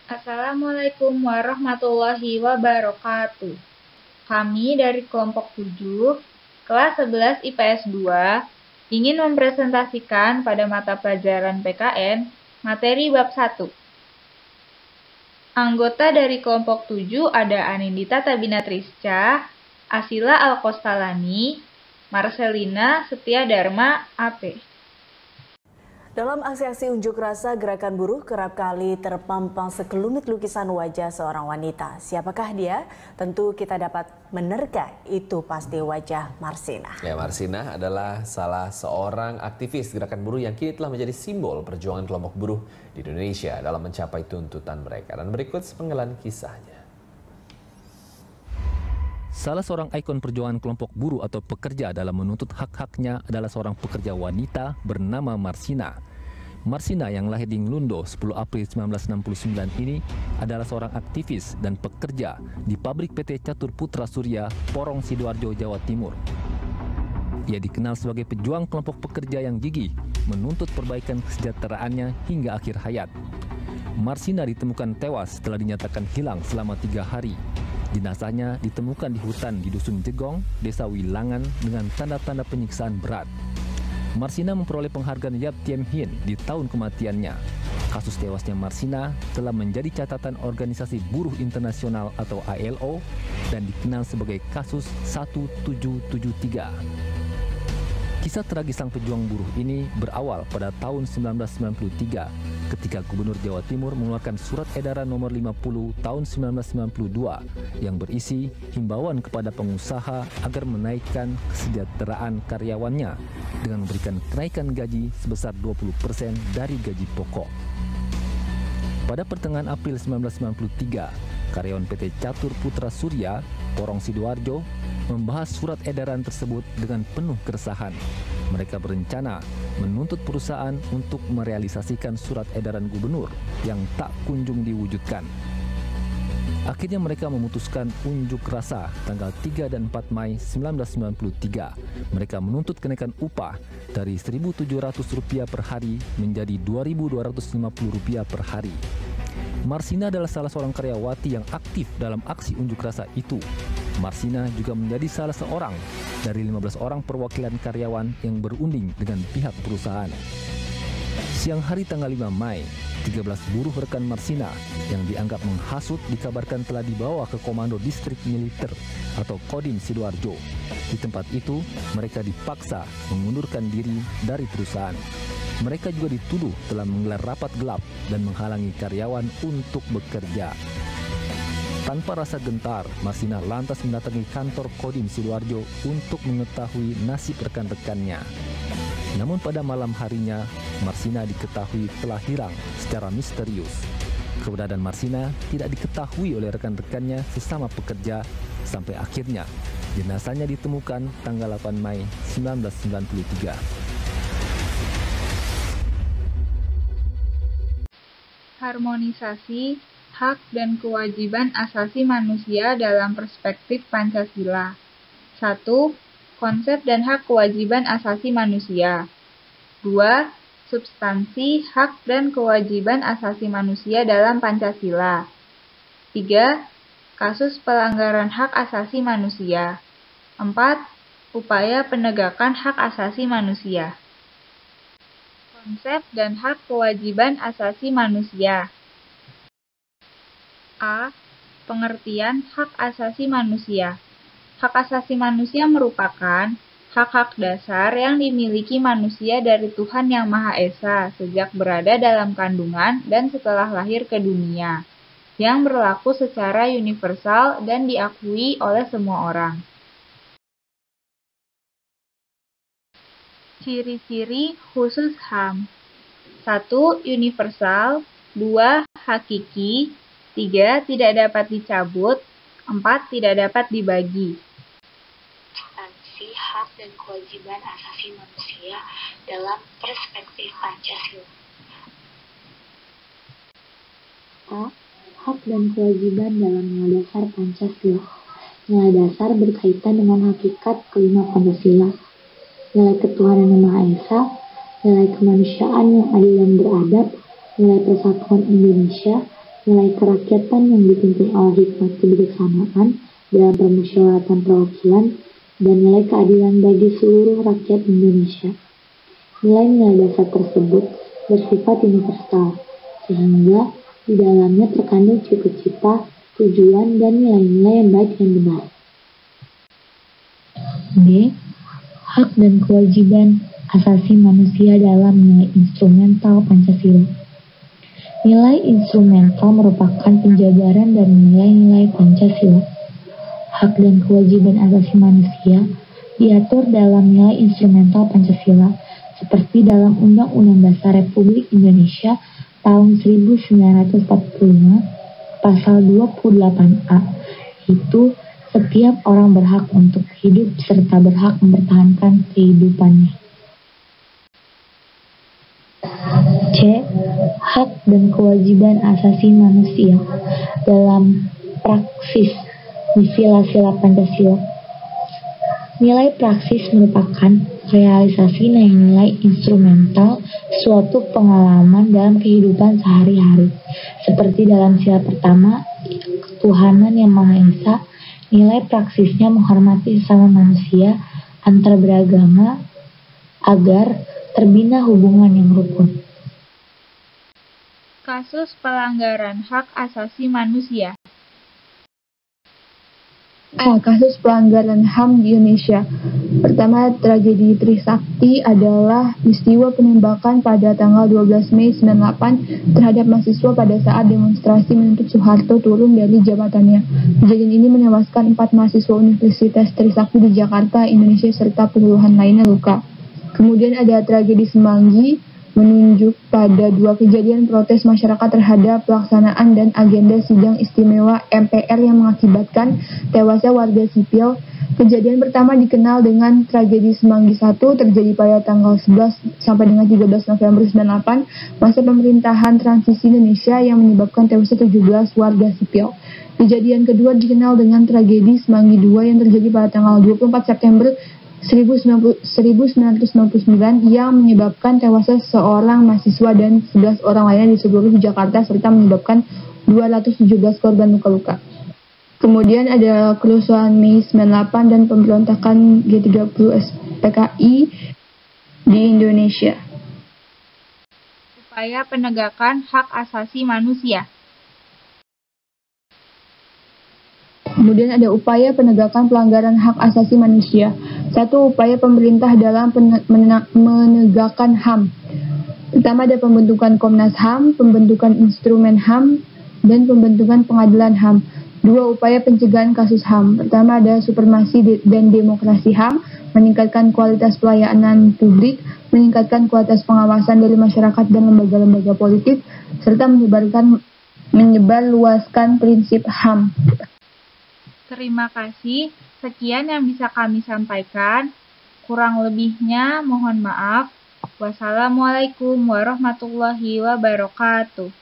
Assalamualaikum warahmatullahi wabarakatuh. Kami dari kelompok 7, kelas 11 IPS 2, ingin mempresentasikan pada mata pelajaran PKN materi bab 1. Anggota dari kelompok 7 ada Anindita Tabina Trisca, Asila Alkostalani, Marcelina Setia Dharma, AP. Dalam aksi-aksi unjuk rasa, gerakan buruh kerap kali terpampang sekelumit lukisan wajah seorang wanita. Siapakah dia? Tentu kita dapat menerka, itu pasti wajah Marsina. Ya, Marsina adalah salah seorang aktivis gerakan buruh yang kini telah menjadi simbol perjuangan kelompok buruh di Indonesia dalam mencapai tuntutan mereka. Dan berikut sepenggalan kisahnya. Salah seorang ikon perjuangan kelompok buruh atau pekerja dalam menuntut hak-haknya adalah seorang pekerja wanita bernama Marsina. Marsina yang lahir di Ngelundo 10 April 1969 ini adalah seorang aktivis dan pekerja di pabrik PT Catur Putra Surya, Porong Sidoarjo, Jawa Timur. Ia dikenal sebagai pejuang kelompok pekerja yang gigih, menuntut perbaikan kesejahteraannya hingga akhir hayat. Marsina ditemukan tewas setelah dinyatakan hilang selama 3 hari. Jenazahnya ditemukan di hutan di Dusun Jegong, Desa Wilangan dengan tanda-tanda penyiksaan berat. Marsina memperoleh penghargaan Yap Tiem Hin di tahun kematiannya. Kasus tewasnya Marsina telah menjadi catatan Organisasi Buruh Internasional atau ILO dan dikenal sebagai kasus 1773. Kisah tragis sang pejuang buruh ini berawal pada tahun 1993 ketika Gubernur Jawa Timur mengeluarkan Surat Edaran Nomor 50 Tahun 1992 yang berisi himbauan kepada pengusaha agar menaikkan kesejahteraan karyawannya dengan memberikan kenaikan gaji sebesar 20% dari gaji pokok. Pada pertengahan April 1993, karyawan PT Catur Putra Surya, Porong Sidoarjo, membahas surat edaran tersebut dengan penuh keresahan. Mereka berencana menuntut perusahaan untuk merealisasikan surat edaran gubernur yang tak kunjung diwujudkan. Akhirnya mereka memutuskan unjuk rasa tanggal 3 dan 4 Mei 1993. Mereka menuntut kenaikan upah dari Rp1.700 per hari menjadi Rp2.250 per hari. Marsina adalah salah seorang karyawati yang aktif dalam aksi unjuk rasa itu. Marsina juga menjadi salah seorang dari 15 orang perwakilan karyawan yang berunding dengan pihak perusahaan. Siang hari tanggal 5 Mei, 13 buruh rekan Marsina yang dianggap menghasut dikabarkan telah dibawa ke Komando Distrik Militer atau Kodim Sidoarjo. Di tempat itu, mereka dipaksa mengundurkan diri dari perusahaan. Mereka juga dituduh telah menggelar rapat gelap dan menghalangi karyawan untuk bekerja. Tanpa rasa gentar, Marsina lantas mendatangi kantor Kodim Sidoarjo untuk mengetahui nasib rekan-rekannya. Namun pada malam harinya, Marsina diketahui telah hilang secara misterius. Keberadaan Marsina tidak diketahui oleh rekan-rekannya sesama pekerja sampai akhirnya jenazahnya ditemukan tanggal 8 Mei 1993. Harmonisasi hak dan kewajiban asasi manusia dalam perspektif Pancasila. 1. Konsep dan hak kewajiban asasi manusia. 2. Substansi hak dan kewajiban asasi manusia dalam Pancasila. 3. Kasus pelanggaran hak asasi manusia. 4. Upaya penegakan hak asasi manusia. Konsep dan hak kewajiban asasi manusia. A. Pengertian hak asasi manusia. Hak asasi manusia merupakan hak-hak dasar yang dimiliki manusia dari Tuhan Yang Maha Esa sejak berada dalam kandungan dan setelah lahir ke dunia, yang berlaku secara universal dan diakui oleh semua orang. Ciri-ciri khusus HAM. 1. Universal. 2. Hakiki. 3. Tidak dapat dicabut. 4. Tidak dapat dibagi. Substansi hak dan kewajiban asasi manusia dalam perspektif Pancasila. A. Hak dan kewajiban dalam nilai dasar Pancasila. Nilai dasar berkaitan dengan hakikat kelima Pancasila. Nilai ketuhanan yang Maha Esa, nilai kemanusiaan yang adil dan beradab, nilai persatuan Indonesia, nilai kerakyatan yang dipimpin oleh hikmat kebijaksanaan dalam permusyawaratan perwakilan, dan nilai keadilan bagi seluruh rakyat Indonesia. Nilai-nilai dasar tersebut bersifat universal, sehingga di dalamnya terkandung cita-cita, tujuan, dan nilai-nilai yang baik dan benar. B. Hak dan kewajiban asasi manusia dalam nilai instrumental Pancasila. Nilai instrumental merupakan penjabaran dari nilai-nilai Pancasila. Hak dan kewajiban asasi manusia diatur dalam nilai instrumental Pancasila seperti dalam Undang-Undang Dasar Republik Indonesia tahun 1945 pasal 28A, yaitu setiap orang berhak untuk hidup serta berhak mempertahankan kehidupannya. C. Hak dan kewajiban asasi manusia dalam praksis di sila-sila Pancasila. Nilai praksis merupakan realisasi nilai-nilai instrumental suatu pengalaman dalam kehidupan sehari-hari. Seperti dalam sila pertama, ketuhanan yang Maha Esa, nilai praksisnya menghormati sesama manusia antar beragama agar terbina hubungan yang rukun. Kasus pelanggaran hak asasi manusia. Kasus pelanggaran HAM di Indonesia. Pertama, tragedi Trisakti adalah peristiwa penembakan pada tanggal 12 Mei 98 terhadap mahasiswa pada saat demonstrasi menuntut Soeharto turun dari jabatannya. Kejadian ini menewaskan 4 mahasiswa Universitas Trisakti di Jakarta, Indonesia, serta puluhan lainnya luka. Kemudian ada tragedi Semanggi, menunjuk pada 2 kejadian protes masyarakat terhadap pelaksanaan dan agenda sidang istimewa MPR yang mengakibatkan tewasnya warga sipil. Kejadian pertama dikenal dengan tragedi Semanggi 1 terjadi pada tanggal 11 sampai dengan 13 November 98, masa pemerintahan transisi Indonesia yang menyebabkan tewasnya 17 warga sipil. Kejadian kedua dikenal dengan tragedi Semanggi 2 yang terjadi pada tanggal 24 September 1999 yang menyebabkan tewasnya seorang mahasiswa dan 11 orang lainnya di seluruh Jakarta serta menyebabkan 217 korban luka-luka. Kemudian ada kerusuhan Mei 98 dan pemberontakan G30 SPKI di Indonesia. Upaya penegakan hak asasi manusia. Kemudian ada upaya penegakan pelanggaran hak asasi manusia. 1. Upaya pemerintah dalam menegakkan HAM. Pertama ada pembentukan Komnas HAM, pembentukan instrumen HAM, dan pembentukan pengadilan HAM. 2. Upaya pencegahan kasus HAM. Pertama ada supremasi dan demokrasi HAM, meningkatkan kualitas pelayanan publik, meningkatkan kualitas pengawasan dari masyarakat dan lembaga-lembaga politik, serta menyebarluaskan prinsip HAM. Terima kasih. Sekian yang bisa kami sampaikan. Kurang lebihnya mohon maaf. Wassalamualaikum warahmatullahi wabarakatuh.